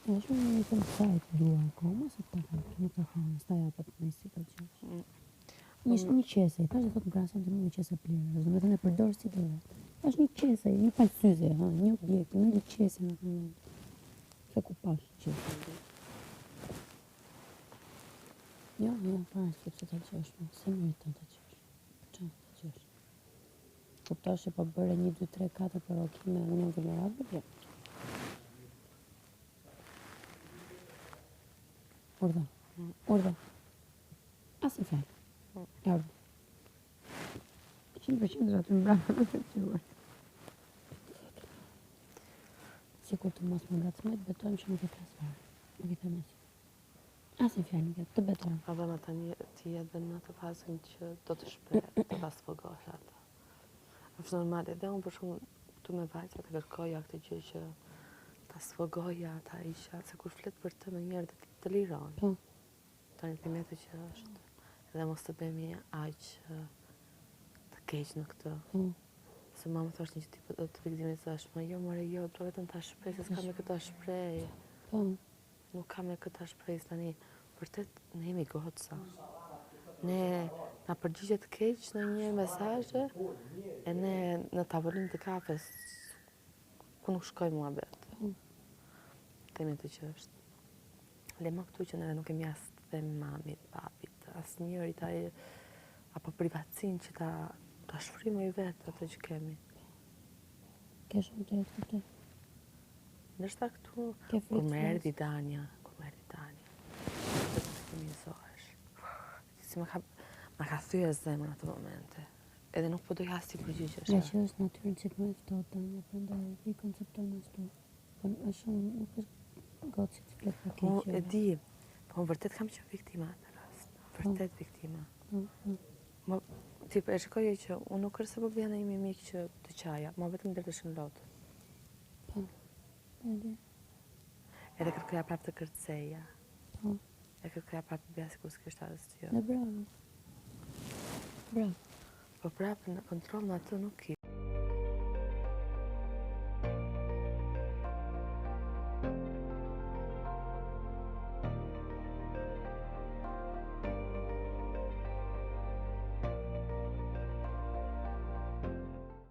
E shumë një të sajt dua akoma, se ta kam, nuk ta kam, s'ta japët me si të qesh. Një qese, i thashtë thot mbrasa të një qese plirë, dhe me thënë e përdorë si të vetë. Është një qese, një palësyze, një objekt, një qese në të mëndë. Se ku pash qese. Jo, para s'kip se të qesh, se meriton të qesh. Qa të qesh? Kuptosh që po bëre 1, 2, 3, 4 për okime unë vulnerabël? Jo. Urdhë. Asë në fjallë. Urdhë. 100% aty mbrapa në të qërë. Sikur të mos më ngacmojt, betojmë që nuk e flasë fare. Nuk i them asgjë. Asë në fjallë nuk e, të betojmë. Edhe me tani ti edhe në të fazën që do të shpreh, të ta sfogosh atë. Është normal, edhe unë për shumë tu me vajza të kërkoja këtë gjë që ta sfogoja, ta isha, se kur flet për të në njerë të liron. Po. Tani ti metë që është, edhe mos të bëmi aq të keq në këtë. Se mama thosh një tipë të viktimit thash, ma jo, more jo, do vetëm ta shprej, se s'ka me këta shprej. Po. Nuk ka me këta shprej, tani, vërtet ne jemi goca. Ne na përgjigjet keq në një mesazhe, e ne në tavolinë të kafes, ku nuk shkoj muhabet. Themi të që është. Lema këtu që ne nuk kemi as të themi mamit, papit, as njërit apo privatsin që ta shfrymë i vetë atë që kemi. Ke shumë të jetë këtë? Nështë këtu, kur më erdi Dania, të kemizohesh. Si më ka thyë zemër në atë momente. Edhe nuk po doja as ti përgjigjesh. Nga që është natyrën që të më eftot, Dania, prandaj i konceptojnë ashtu. Po është shumë, nuk është gotë që të fletë për keqë. Po, e di, po më vërtet kam qenë viktima atë rast. Vërtet viktima. Ti e shikoje që unë nuk është se po bëja në imi mikë që të qaja, ma vetëm dhe të shën lotë. Po, e di. Edhe kërkoja prapë të kërceja. Po. E kërkoja prapë të bëja si ku s'kështë asgjë. Dhe bravo. Bravo. Po prapë në kontrol në atë nuk